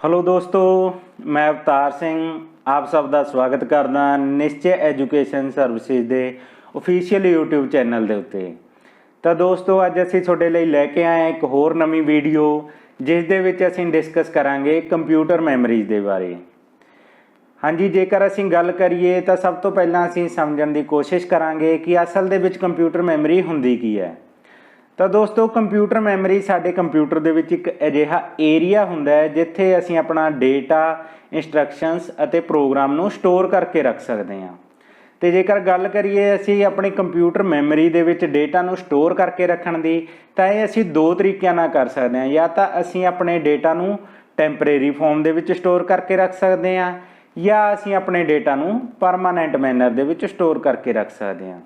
Hello दोस्तों, मैं अवतार सिंह आप सब का स्वागत करदा निश्चय एजुकेशन सर्विसेज के ऑफिशियल यूट्यूब चैनल के उत्ते। तो दोस्तों अज असीं तुहाडे लई लैके आए एक होर नवीं वीडियो जिस दे विच असीं डिस्कस करांगे कंप्यूटर मैमरीज के बारे। हाँ जी, जेकर असीं गल करिए तो सब तो पहलां असीं समझण की कोशिश करांगे कि असल दे विच कंप्यूटर मैमरी हुंदी की है। तो दोस्तों कंप्यूटर मैमरी साडे कंप्यूटर दे विच एक अजिहा एरिया हुंदा है जिथे असीं अपना डेटा इंस्ट्रक्शनस अते प्रोग्राम नूं स्टोर करके रख सकते हैं। तो जेकर गल करिए असीं अपने कंप्यूटर मैमरी दे विच डेटा नूं स्टोर करके रखण दी तां इह असीं दो तरीकिਆਂ नाल कर सकते हैं। या तो असीं अपने डेटा नूं टैंपरेरी फॉर्म दे विच स्टोर करके रख सकते हैं या असीं अपने डेटा नूं परमानेंट मैनर दे विच स्टोर करके रख सकते हैं।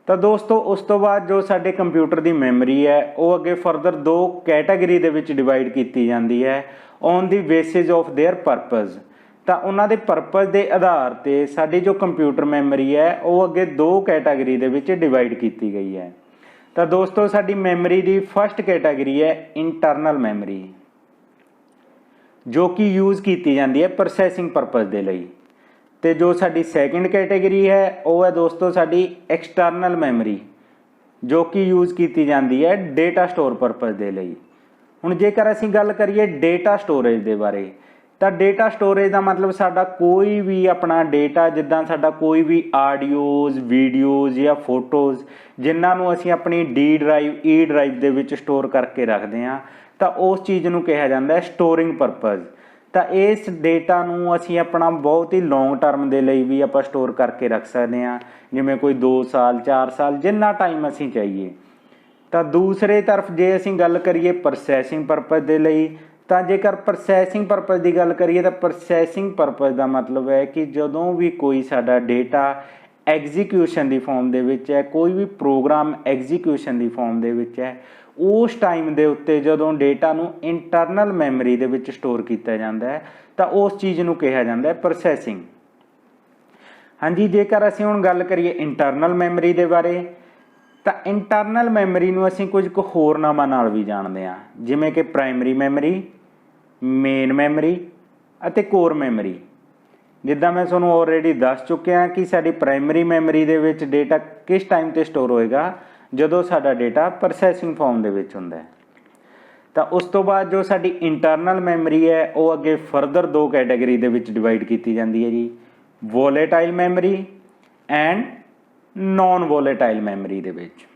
तो दोस्तों उस तो बाद जो साडे कंप्यूटर की मैमरी है वो अगे फरदर दो कैटागरी दे विच डिवाइड की जाती है on the basis of their purpose. तो उन्होंने परपज़ के आधार पर साडी जो कंप्यूटर मैमरी है वो अगे दो कैटागरी दे विच डिवाइड की गई है। तो दोस्तों साडी मैमरी की फर्स्ट कैटागरी है इंटरनल मैमरी जो कि यूज़ की जाती है प्रोसैसिंग परपज़ के लिए। तो जो साडी सैकेंड कैटेगरी है वो है दोस्तों साडी एक्सटर्नल मैमरी जो कि यूज़ की जाती है डेटा स्टोर परपज़ के लिए। हुण जेकर असीं गल करिए डेटा स्टोरेज के बारे तो डेटा स्टोरेज का मतलब साडा कोई भी अपना डेटा जिद्दां साडा कोई भी आडियोज़ वीडियोज़ या फोटोज़ जिन्हों असीं अपनी डी ड्राइव ई ड्राइव दे विच स्टोर करके रखते हैं तो उस चीज़ नूं कहा जाता है स्टोरिंग परपज़। तो इस डेटा नूं असीं अपना बहुत ही लॉन्ग टर्म के लिए भी आप स्टोर करके रख सकते हैं, जिवें कोई 2 साल 4 साल जिन्ना टाइम असीं चाहिए। तो दूसरे तरफ जे असीं गल करिए प्रोसैसिंग परपज़ के लिए तो जेकर प्रोसैसिंग परपज़ की गल करिए तो प्रोसैसिंग परपज़ का मतलब है कि जदों भी कोई साडा डेटा एग्जीक्यूशन की फॉर्म दे विच है, कोई भी प्रोग्राम एग्जीक्यूशन की फॉर्म दे विच है, उस टाइम के उत्ते जदों डेटा नूं इंटरनल मैमरी दे विच स्टोर किया जाता है तो उस चीज़ नूं कहा जाता है प्रोसैसिंग। हाँ जी, जेकर असीं हुण गल करिए इंटरनल मैमरी के बारे तो इंटरनल मैमरी नूं असीं कुछ होर नामां नाल भी जाणदे हां, जिवें कि प्राइमरी मैमरी, मेन मैमरी अते कोर मैमरी। जिद्दां मैं तुहानूं ऑलरेडी दस चुकिया कि साडी प्राइमरी मैमरी दे विच डेटा किस टाइम ते स्टोर होएगा जदों साडा डेटा प्रोसैसिंग फॉर्म दे विच हुंदा है। तो उस तो बाद जो साडी इंटरनल मैमरी है वो अगे फरदर दो कैटेगरी दे विच डिवाइड की जाती है जी, volatile memory and non volatile memory दे विच।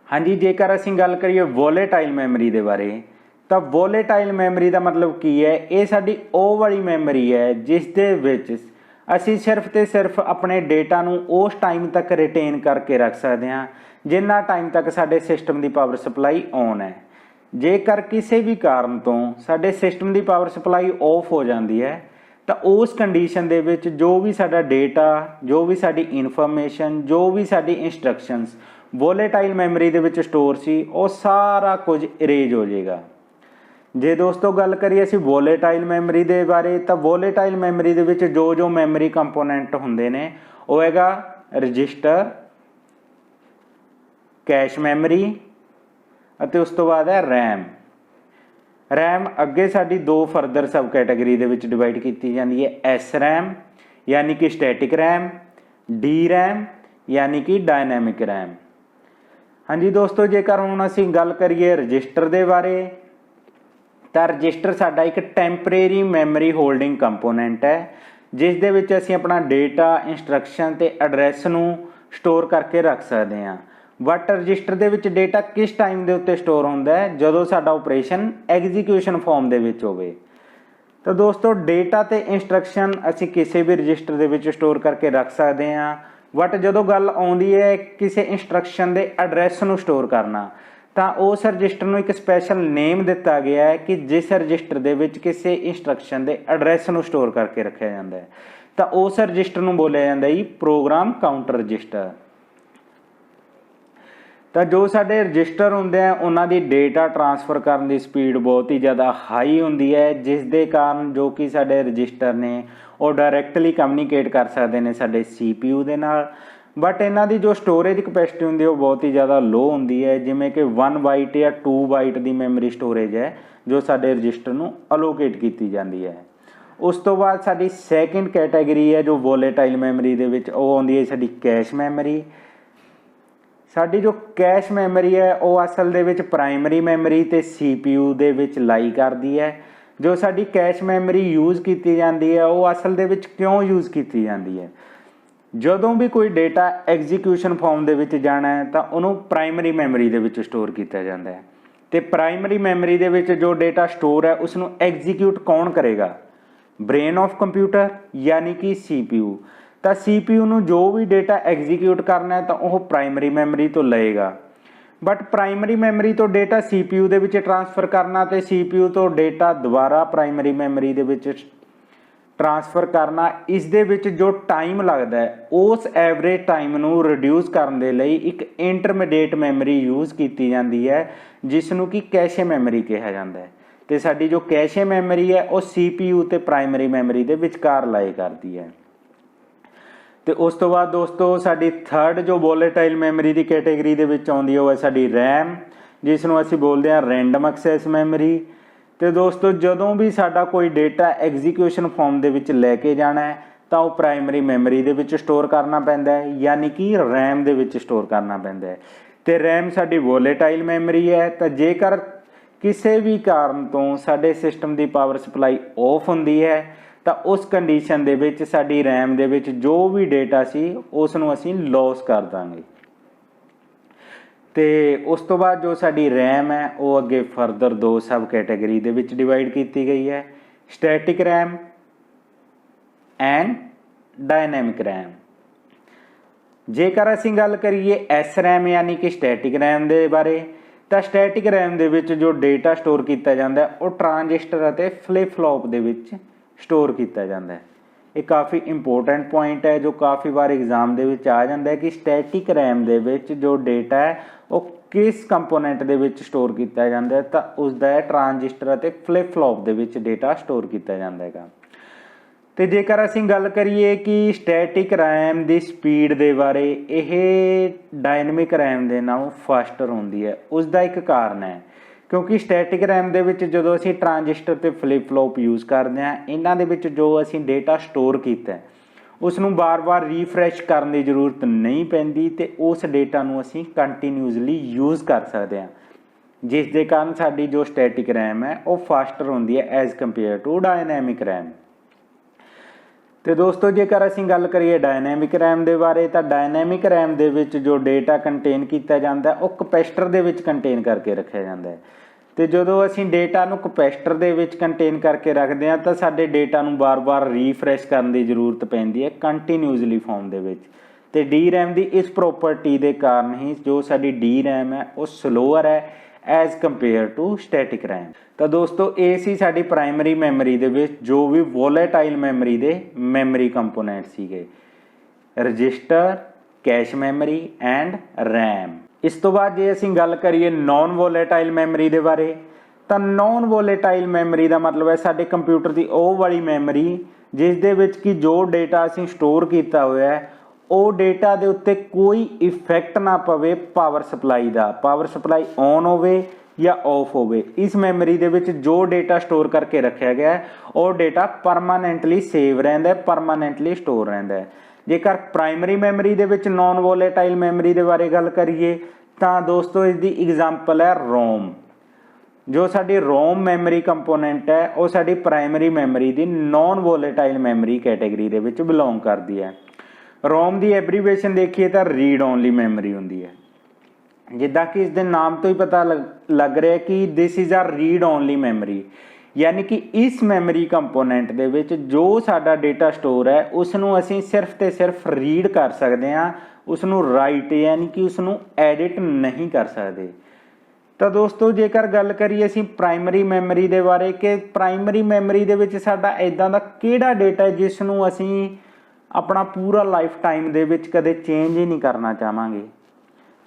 हाँ जी, जेकर असीं गल करिए वोलेटाइल मैमरी के बारे तो वोलेटाइल मैमरी का मतलब की है, ये साडी ओ वाली मैमरी है जिस दे विच असीं सिर्फ तो सिर्फ अपने डेटा नूं उस टाइम तक रिटेन करके रख सकते हैं जिन्ना टाइम तक साडे सिस्टम की पावर सप्लाई ऑन है। जेकर किसी भी कारण तो साडे सिस्टम की पावर सप्लाई ऑफ हो जाती है तो उस कंडीशन दे विच जो भी साडा डेटा, जो भी साडी इनफॉर्मेशन, जो भी साडी इंस्ट्रक्शनस वोलेटाइल मैमरी दे विच स्टोर सी वो सारा कुछ इरेज हो जाएगा। जे दोस्तों गल करिए असीं वोलेटाइल मैमरी के बारे तो वोलेटाइल मैमरी दे विच जो जो मैमरी कंपोनेंट हुंदे ने वो हैगा रजिस्टर, कैश मैमरी अते उस तो बाद है रैम। रैम अगे साडी दो फरदर सब कैटेगरी दे विच डिवाइड की जाती है, एस रैम यानी कि स्टैटिक रैम, डी रैम यानी कि डायनैमिक रैम। हाँ जी दोस्तों, जेकर हुण असीं गल करिए रजिस्टर के बारे तो रजिस्टर साडा एक टैंपरेरी मैमरी होल्डिंग कंपोनेंट है जिस दे विच असीं अपना डेटा, इंस्ट्रक्शन ते एड्रैस नूं स्टोर करके रख सकते हैं। बट रजिस्टर दे विच डेटा किस टाइम दे उत्ते स्टोर होंदा है जदों साडा ऑपरेशन एग्जीक्यूशन फॉर्म दे विच होवे। तो दोस्तों डेटा ते इंस्ट्रक्शन असीं किसी भी रजिस्टर दे विच स्टोर करके रख सकते हैं, बट जदों गल आउंदी है किसी इंस्ट्रक्शन दे एड्रैस नूं स्टोर करना तो उस रजिस्टर नूं एक स्पैशल नेम दिता गया है कि जिस रजिस्टर दे विच किसी इंस्ट्रक्शन दे एड्रैस नूं स्टोर करके रखा जाता है तो उस रजिस्टर नूं बोलिया जाता है प्रोग्राम काउंटर रजिस्टर। तो जो साडे रजिस्टर होंदे हैं उन्हां दी डेटा ट्रांसफर करने की स्पीड बहुत ही ज़्यादा हाई होंदी है जिस दे कारण जो कि साडे रजिस्टर ने वो डायरैक्टली कम्यूनीकेट कर सकते हैं साडे CPU दे नाल, बट इन्हां दी जो स्टोरेज कैपेसिटी होंदी है वो बहुत ही ज़्यादा लो होंदी है, जिमें कि 1 बाइट या 2 बाइट की मैमरी स्टोरेज है जो साडे रजिस्टर नूं अलोकेट की जाती है। उस तो बाद साडी सैकेंड कैटेगरी है जो वोलेटाइल मैमरी दे विच वो आउंदी है साडी कैश मैमरी। साडी जो कैश मैमरी है वो असल दे विच प्राइमरी मैमरी ते CPU दे विच लाई करदी है। जो साडी कैश मैमरी यूज़ की जाती है वो असल दे विच क्यों यूज़ की जाती है, जदों भी कोई डेटा एग्जीक्यूशन फॉर्म दे विच जाना है तो उन्हों प्राइमरी मैमरी दे विच स्टोर किया जाता है। तो प्राइमरी मैमरी दे विच जो डेटा स्टोर है उसनों एग्जीक्यूट कौन करेगा, ब्रेन ऑफ कंप्यूटर यानी कि CPU। तो CPU नूं जो भी डेटा एग्जीक्यूट करना है तो वह प्राइमरी मैमरी तो लेगा, बट प्राइमरी मैमरी तो डेटा CPU दे विच ट्रांसफर करना तो CPU तो डेटा दोबारा प्राइमरी मैमरी दे विच ट्रांसफर करना, इस दे विच जो टाइम लगता है उस एवरेज टाइम नूं रिड्यूस करने दे लई एक इंटरमीडिएट मैमरी यूज़ की जाती है जिसनूं कि कैशे मैमरी कहा जाता है। तो साडी जो कैशे मैमरी है वो CPU ते प्राइमरी मैमरी दे विचकार लाए करती है। तो उस तो बाद दोस्तों साडी थर्ड जो वोलेटाइल मैमरी की कैटेगरी दे विच आउंदी है वो है साडी रैम, जिसनूं असीं बोलदे हां रैंडम एक्सैस मैमरी। तो दोस्तों जदों भी साडा कोई डेटा एग्जीक्यूशन फॉर्म दे विच लैके जाना है तो वह प्राइमरी मैमरी दे विच स्टोर करना पैंदा है, यानी कि रैम दे विच स्टोर करना पैंदा है। तो रैम साडी वोलेटाइल मैमरी है। तो जेकर किसी भी कारण तो साडे सिस्टम की पावर सप्लाई ऑफ होंदी है तो उस कंडीशन दे विच साडी रैम दे विच जो भी डेटा सी उसनूं असीं लॉस कर दांगे। तो उस तो बाद जो साडी रैम है वो अगे फरदर दो सब कैटेगरी दे विच डिवाइड की गई है, static RAM and dynamic RAM. जेकर असीं गल करिए एस रैम यानी कि स्टैटिक रैम दे बारे, तो स्टैटिक रैम दे विच जो डेटा स्टोर किया जाता है वो ट्रांजिस्टर अते फ्लिप फ्लॉप दे विच स्टोर किया जाता है। ये काफ़ी इंपोर्टेंट पॉइंट है जो काफ़ी बार एग्जाम दे विच आ जाता है कि स्टैटिक रैम दे विच जो डेटा है वो किस कंपोनेंट दे विच स्टोर किया जाता है, तो उसका ट्रांजिस्टर अते फ्लिप फ्लॉप दे विच डेटा स्टोर किया जाता है। तो जेकर असीं गल करिए कि स्टैटिक रैम की स्पीड दे बारे, यह डायनमिक रैम दे नालों फास्टर होंदी है। उसका एक कारण है क्योंकि स्टैटिक रैम दे विच जदों असीं ट्रांजिस्टर ते फ्लिप फ्लॉप यूज़ करते हैं, इन्हां दे विच जो असीं डेटा स्टोर कीता उसनूं बार बार रीफ्रैश करने की जरूरत नहीं पैंदी ते उस डेटा नूं असीं कंटीन्यूअसली यूज़ कर सकते हैं, जिस दे कारण साडी जो स्टैटिक रैम है वो फास्टर होंदी है as compared to dynamic RAM. तो दोस्तों जेकर असीं गल करिए डायनैमिक रैम दे बारे, तो डायनैमिक रैम दे विच जो डेटा कंटेन किया जाता है वो कैपेसिटर दे विच कंटेन करके रखा जाता है। तो जदों असीं डेटा नूं कैपेसिटर दे विच कंटेन करके रखते हैं तो साडे डेटा नूं बार बार रीफ्रैश करने की जरूरत पैंदी है कंटीन्यूअसली फॉर्म दे विच। ते डी रैम की इस प्रॉपर्टी के कारण ही जो साडी डी रैम है वो स्लोअर है as compared to static RAM. तो दोस्तों ये सी साडी प्राइमरी मैमरी दे विच जो भी वोलेटाइल मैमरी दे मैमरी कंपोनेंट सीगे, register, cash memory and RAM. इस तो बाद जे असीं गल करिए नॉन वोलेटाइल मैमरी दे बारे, तो नॉन वोलेटाइल मैमरी का मतलब है साडे कंप्यूटर की वो वाली मैमरी जिस दे विच कि जो डेटा असीं स्टोर किया होया है वो डेटा दे उत्ते कोई इफेक्ट ना पवे पावर सप्लाई का, पावर सप्लाई ऑन होवे या ऑफ होवे, इस मैमरी दे विच जो डेटा स्टोर करके रखा गया है वो डेटा परमानेंटली सेव रहिंदा है, परमानेंटली स्टोर रहिंदा है। जेकर प्राइमरी मैमरी दे विच नॉन वोलेटाइल मैमरी दे बारे गल करिए तो दोस्तों इसकी एग्जाम्पल है रोम। जो साडी रोम मैमरी कंपोनेंट है वो साडी प्राइमरी मैमरी की non volatile memory category they which belong करती है। रोम की एब्रीवेशन देखिए तो रीड ओनली मैमरी होंदी है, जिदा कि इसके नाम तो ही पता लग रहा है कि this is a read only memory, यानी कि इस मैमरी कंपोनेंट दे विच जो साडा डेटा स्टोर है उसनूं असीं सिर्फ ते सिर्फ रीड कर सकते हैं, उसनूं राइट यानी कि उसनूं एडिट नहीं कर सकते। तो दोस्तों जेकर गल करिए असीं प्राइमरी मैमरी दे बारे कि प्राइमरी मैमरी दे विच साडा इदां दा किहड़ा डेटा है जिसनूं असीं अपना पूरा लाइफ टाइम दे विच कदे चेंज ही नहीं करना चाहांगे,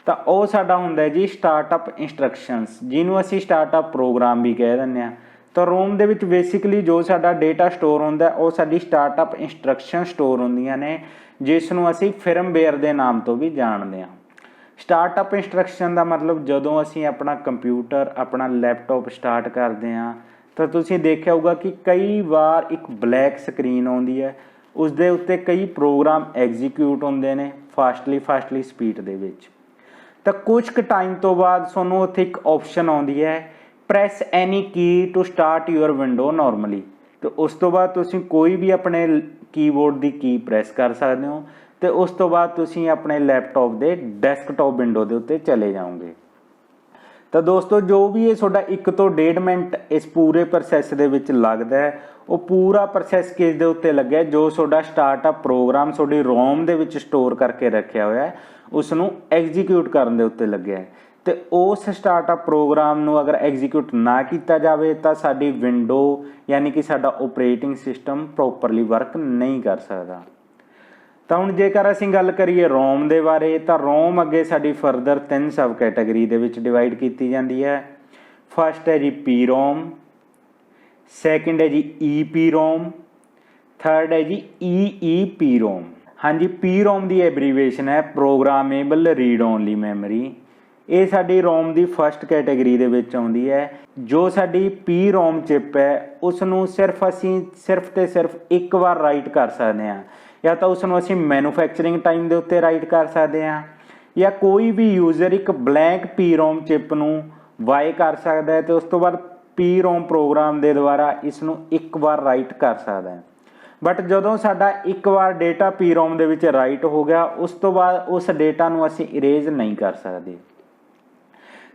तो वह साडा हुंदा है जी स्टार्टअप इंस्ट्रक्शनस, जिन्हों असीं स्टार्टअप प्रोग्राम भी कह दिंदे आ। ਤਾਂ ਰੋਮ ਦੇ ਵਿੱਚ ਬੇਸਿਕਲੀ ਜੋ ਸਾਡਾ ਡੇਟਾ ਸਟੋਰ ਹੁੰਦਾ ਉਹ ਸਾਡੀ ਸਟਾਰਟਅਪ ਇੰਸਟਰਕਸ਼ਨ ਸਟੋਰ ਹੁੰਦੀਆਂ ਨੇ, ਜਿਸ ਨੂੰ ਅਸੀਂ ਫਰਮਵੇਅਰ ਦੇ ਨਾਮ ਤੋਂ ਵੀ ਜਾਣਦੇ ਹਾਂ। ਸਟਾਰਟਅਪ ਇੰਸਟਰਕਸ਼ਨ ਦਾ ਮਤਲਬ ਜਦੋਂ ਅਸੀਂ ਆਪਣਾ ਕੰਪਿਊਟਰ, ਆਪਣਾ ਲੈਪਟਾਪ ਸਟਾਰਟ ਕਰਦੇ ਹਾਂ ਤਾਂ ਤੁਸੀਂ ਦੇਖਿਆ ਹੋਊਗਾ ਕਿ ਕਈ ਵਾਰ ਇੱਕ ਬਲੈਕ ਸਕਰੀਨ ਆਉਂਦੀ ਹੈ, ਉਸ ਦੇ ਉੱਤੇ ਕਈ ਪ੍ਰੋਗਰਾਮ ਐਗਜ਼ੀਕਿਊਟ ਹੁੰਦੇ ਨੇ ਫਾਸਟਲੀ ਸਪੀਡ ਦੇ ਵਿੱਚ। ਤਾਂ ਕੁਝ ਕੁ ਟਾਈਮ ਤੋਂ ਬਾਅਦ ਤੁਹਾਨੂੰ ਉੱਥੇ ਇੱਕ ਆਪਸ਼ਨ ਆਉਂਦੀ ਹੈ, press any key to start your window normally. ਅਤੇ ਉਸ ਤੋਂ ਬਾਅਦ ਤੁਸੀਂ ਕੋਈ ਵੀ ਆਪਣੇ ਕੀਬੋਰਡ ਦੀ ਕੀ ਪ੍ਰੈਸ ਕਰ ਸਕਦੇ ਹੋ ਅਤੇ ਉਸ ਤੋਂ ਬਾਅਦ ਤੁਸੀਂ ਆਪਣੇ ਲੈਪਟਾਪ ਦੇ ਡੈਸਕਟਾਪ ਵਿੰਡੋ ਦੇ ਉੱਤੇ ਚਲੇ ਜਾਓਗੇ। ਤਾਂ ਦੋਸਤੋ ਜੋ ਵੀ ਇਹ ਤੁਹਾਡਾ 1 ਤੋਂ 1.5 ਮਿੰਟ ਇਸ ਪੂਰੇ ਪ੍ਰੋਸੈਸ ਦੇ ਵਿੱਚ ਲੱਗਦਾ ਹੈ, ਉਹ ਪੂਰਾ ਪ੍ਰੋਸੈਸ ਕਿਸ ਦੇ ਉੱਤੇ ਲੱਗਿਆ, ਜੋ ਤੁਹਾਡਾ ਸਟਾਰਟਅਪ ਪ੍ਰੋਗਰਾਮ ਤੁਹਾਡੀ ਰੋਮ ਦੇ ਵਿੱਚ ਸਟੋਰ ਕਰਕੇ ਰੱਖਿਆ ਹੋਇਆ ਹੈ ਉਸ ਨੂੰ ਐਗਜ਼ੀਕਿਊਟ ਕਰਨ ਦੇ ਉੱਤੇ ਲੱਗਿਆ ਹੈ। ਅਤੇ ਉਸ ਸਟਾਰਟਅਪ ਪ੍ਰੋਗਰਾਮ ਨੂੰ ਅਗਰ ਐਗਜ਼ੀਕਿਊਟ ਨਾ ਕੀਤਾ ਜਾਵੇ ਤਾਂ ਸਾਡੀ ਵਿੰਡੋ ਯਾਨੀ ਕਿ ਸਾਡਾ ਓਪਰੇਟਿੰਗ ਸਿਸਟਮ ਪ੍ਰੋਪਰਲੀ ਵਰਕ ਨਹੀਂ ਕਰ ਸਕਦਾ। ਤਾਂ ਹੁਣ ਜੇਕਰ ਅਸੀਂ ਗੱਲ ਕਰੀਏ ਰੋਮ ਦੇ ਬਾਰੇ, ਤਾਂ ਰੋਮ ਅੱਗੇ ਸਾਡੀ ਫਰਦਰ 3 ਸਬ ਕੈਟਾਗਰੀ ਦੇ ਵਿੱਚ ਡਿਵਾਈਡ ਕੀਤੀ ਜਾਂਦੀ ਹੈ। ਫਸਟ ਹੈ ਜੀ ਪੀ ਰੋਮ, ਸੈਕਿੰਡ ਹੈ ਜੀ ਈ ਪੀ ਰੋਮ, ਥਰਡ ਹੈ ਜੀ ਈ ਪੀ ਰੋਮ। ਹਾਂਜੀ, ਪੀ ਰੋਮ ਦੀ ਐਬਰੀਵੇਸ਼ਨ ਹੈ ਪ੍ਰੋਗਰਾਮੇਬਲ ਰੀਡ ਓਨਲੀ ਮੈਮਰੀ। ਇਹ ਸਾਡੀ ਰੋਮ ਦੀ ਫਸਟ ਕੈਟਾਗਰੀ ਦੇ ਵਿੱਚ ਆਉਂਦੀ ਹੈ। ਜੋ ਸਾਡੀ ਪੀ ਰੋਮ ਚਿਪ ਹੈ ਉਸ ਨੂੰ ਅਸੀਂ ਸਿਰਫ ਤੇ ਸਿਰਫ ਇੱਕ ਵਾਰ ਰਾਈਟ ਕਰ ਸਕਦੇ ਹਾਂ, ਜਾਂ ਤਾਂ ਉਸ ਨੂੰ ਅਸੀਂ ਮੈਨੂਫੈਕਚਰਿੰਗ ਟਾਈਮ ਦੇ ਉੱਤੇ ਰਾਈਟ ਕਰ ਸਕਦੇ ਹਾਂ, ਜਾਂ ਕੋਈ ਵੀ ਯੂਜ਼ਰ ਇੱਕ ਬਲੈਂਕ ਪੀ ਰੋਮ ਚਿਪ ਨੂੰ ਬਾਏ ਕਰ ਸਕਦਾ ਹੈ ਅਤੇ ਉਸ ਤੋਂ ਬਾਅਦ ਪੀ ਰੋਮ ਪ੍ਰੋਗਰਾਮ ਦੇ ਦੁਆਰਾ ਇਸ ਨੂੰ ਇੱਕ ਵਾਰ ਰਾਈਟ ਕਰ ਸਕਦਾ ਹੈ। ਬਟ ਜਦੋਂ ਸਾਡਾ ਇੱਕ ਵਾਰ ਡੇਟਾ ਪੀ ਰੋਮ ਦੇ ਵਿੱਚ ਰਾਈਟ ਹੋ ਗਿਆ, ਉਸ ਤੋਂ ਬਾਅਦ ਉਸ ਡੇਟਾ ਨੂੰ ਅਸੀਂ ਇਰੇਜ਼ ਨਹੀਂ ਕਰ ਸਕਦੇ।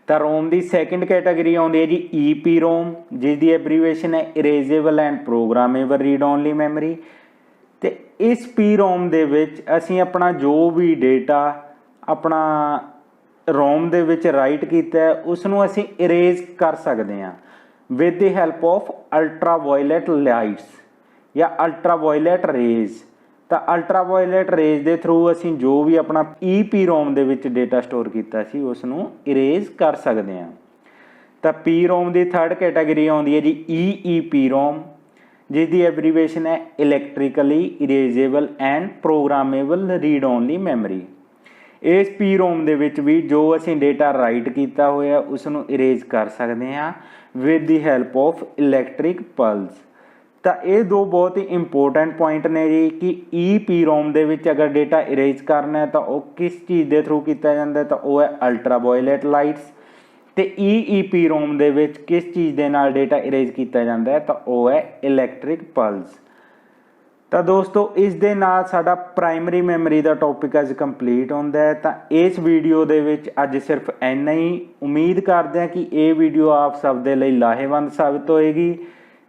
ਤਾਂ ਰੋਮ ਦੀ ਸੈਕਿੰਡ ਕੈਟਾਗਰੀ ਆਉਂਦੀ ਹੈ ਜੀ ਈ ਪੀ ਰੋਮ, ਜਿਸ ਦੀ ਐਬਰੀਵੇਸ਼ਨ ਹੈ ਇਰੇਜ਼ੇਬਲ ਐਂਡ ਪ੍ਰੋਗਰਾਮੇਬਲ ਰੀਡ ਓਨਲੀ ਮੈਮਰੀ। ਅਤੇ ਇਸ ਪੀ ਰੋਮ ਦੇ ਵਿੱਚ ਅਸੀਂ ਆਪਣਾ ਜੋ ਵੀ ਡੇਟਾ ਆਪਣਾ ਰੋਮ ਦੇ ਵਿੱਚ ਰਾਈਟ ਕੀਤਾ ਉਸ ਨੂੰ ਅਸੀਂ ਇਰੇਜ਼ ਕਰ ਸਕਦੇ ਹਾਂ with the help of ultraviolet lights ਜਾਂ ਅਲਟਰਾਵਾਇਲਟ ਰੇਜ਼। ਤਾਂ ਅਲਟਰਾਵਾਇਲਟ ਰੇਜ਼ ਦੇ ਥਰੂ ਅਸੀਂ ਜੋ ਵੀ ਆਪਣਾ ਈ ਪੀ ਰੋਮ ਦੇ ਵਿੱਚ ਡੇਟਾ ਸਟੋਰ ਕੀਤਾ ਸੀ ਉਸ ਨੂੰ ਇਰੇਜ਼ ਕਰ ਸਕਦੇ ਹਾਂ। ਤਾਂ ਪੀ ਰੋਮ ਦੀ ਥਰਡ ਕੈਟਾਗਰੀ ਆਉਂਦੀ ਹੈ ਜੀ ਈ ਪੀ ਰੋਮ, ਜਿਸ ਦੀ ਐਬਰੀਵੇਸ਼ਨ ਹੈ ਇਲੈਕਟ੍ਰੀਕਲੀ ਇਰੇਜ਼ੇਬਲ ਐਂਡ ਪ੍ਰੋਗਰਾਮੇਬਲ ਰੀਡ ਓਨਲੀ ਮੈਮਰੀ। ਇਸ ਪੀ ਰੋਮ ਦੇ ਵਿੱਚ ਵੀ ਜੋ ਅਸੀਂ ਡੇਟਾ ਰਾਈਟ ਕੀਤਾ ਹੋਇਆ ਉਸ ਨੂੰ ਇਰੇਜ਼ ਕਰ ਸਕਦੇ ਹਾਂ with the help of electric plus. ਤਾਂ ਇਹ ਦੋ ਬਹੁਤ ਹੀ ਇੰਪੋਰਟੈਂਟ ਪੁਆਇੰਟ ਨੇ ਜੀ ਕਿ ਈ ਪੀ ਰੋਮ ਦੇ ਵਿੱਚ ਅਗਰ ਡੇਟਾ ਇਰੇਜ਼ ਕਰਨਾ ਹੈ ਤਾਂ ਉਹ ਕਿਸ ਚੀਜ਼ ਦੇ ਥਰੂ ਕੀਤਾ ਜਾਂਦਾ, ਤਾਂ ਉਹ ਹੈ ਅਲਟਰਾਵਾਇਲਟ ਲਾਈਟਸ। ਅਤੇ ਈ ਪੀ ਰੋਮ ਦੇ ਵਿੱਚ ਕਿਸ ਚੀਜ਼ ਦੇ ਨਾਲ ਡੇਟਾ ਇਰੇਜ਼ ਕੀਤਾ ਜਾਂਦਾ ਹੈ, ਤਾਂ ਉਹ ਹੈ ਇਲੈਕਟ੍ਰਿਕ ਪਲਸ। ਤਾਂ ਦੋਸਤੋ ਇਸ ਦੇ ਨਾਲ ਸਾਡਾ ਪ੍ਰਾਇਮਰੀ ਮੈਮਰੀ ਦਾ ਟੌਪਿਕ ਅੱਜ ਕੰਪਲੀਟ ਹੁੰਦਾ ਹੈ। ਤਾਂ ਇਸ ਵੀਡੀਓ ਦੇ ਵਿੱਚ ਅੱਜ ਸਿਰਫ ਇੰਨਾ ਹੀ। ਉਮੀਦ ਕਰਦੇ ਹਾਂ ਕਿ ਇਹ ਵੀਡੀਓ ਆਪ ਸਭ ਦੇ ਲਈ ਲਾਹੇਵੰਦ ਸਾਬਿਤ ਹੋਏਗੀ।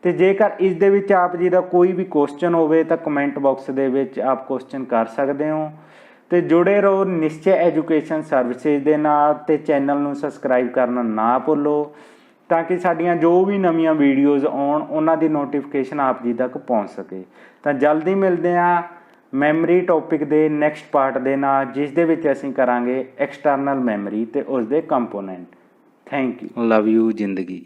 ਅਤੇ ਜੇਕਰ ਇਸ ਦੇ ਵਿੱਚ ਆਪ ਜੀ ਦਾ ਕੋਈ ਵੀ ਕੁਐਸਚਨ ਹੋਵੇ ਤਾਂ ਕਮੈਂਟ ਬਾਕਸ ਦੇ ਵਿੱਚ ਆਪ ਕੁਐਸਚਨ ਕਰ ਸਕਦੇ ਹੋ। ਅਤੇ ਜੁੜੇ ਰਹੋ ਨਿਸ਼ਚੈ ਐਜੂਕੇਸ਼ਨ ਸਰਵਿਸਿਜ਼ ਦੇ ਨਾਲ, ਅਤੇ ਚੈਨਲ ਨੂੰ ਸਬਸਕ੍ਰਾਈਬ ਕਰਨਾ ਨਾ ਭੁੱਲੋ ਤਾਂ ਕਿ ਸਾਡੀਆਂ ਜੋ ਵੀ ਨਵੀਆਂ ਵੀਡੀਓਜ਼ ਆਉਣ ਉਹਨਾਂ ਦੀ ਨੋਟੀਫਿਕੇਸ਼ਨ ਆਪ ਜੀ ਤੱਕ ਪਹੁੰਚ ਸਕੇ। ਤਾਂ ਜਲਦੀ ਮਿਲਦੇ ਹਾਂ ਮੈਮਰੀ ਟੌਪਿਕ ਦੇ ਨੈਕਸਟ ਪਾਰਟ ਦੇ ਨਾਲ, ਜਿਸ ਦੇ ਵਿੱਚ ਅਸੀਂ ਕਰਾਂਗੇ ਐਕਸਟਰਨਲ ਮੈਮਰੀ ਅਤੇ ਉਸਦੇ component. Thank you. Love you ਜ਼ਿੰਦਗੀ।